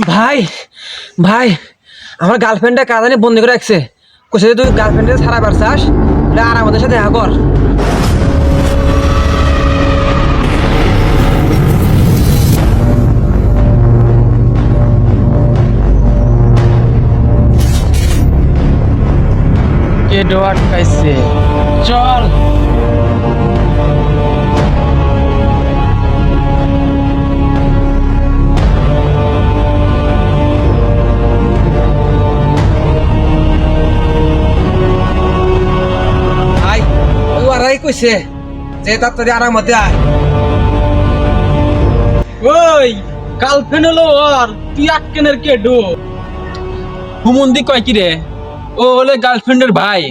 ভাই ভাই আমার গার্লফ্রেন্ডটা কাজানে বন্দি করে রাখছে। কোথায় তুই গার্লফ্রেন্ডে ছাড়া পারছাস, আর আমাদের সাথে দেখা কর। কে ডোয়াট পাইছে? চল। ভাই ওই ওরাই কইছে যে তাড়াতাড়ি আর মধ্যে আয়। ওই গার্লফ্রেন্ড হলো ওর, তুই আটকেনের কে ডো? হুমন্দি কয় কি রে? ও হলে গার্লফ্রেন্ডের ভাই।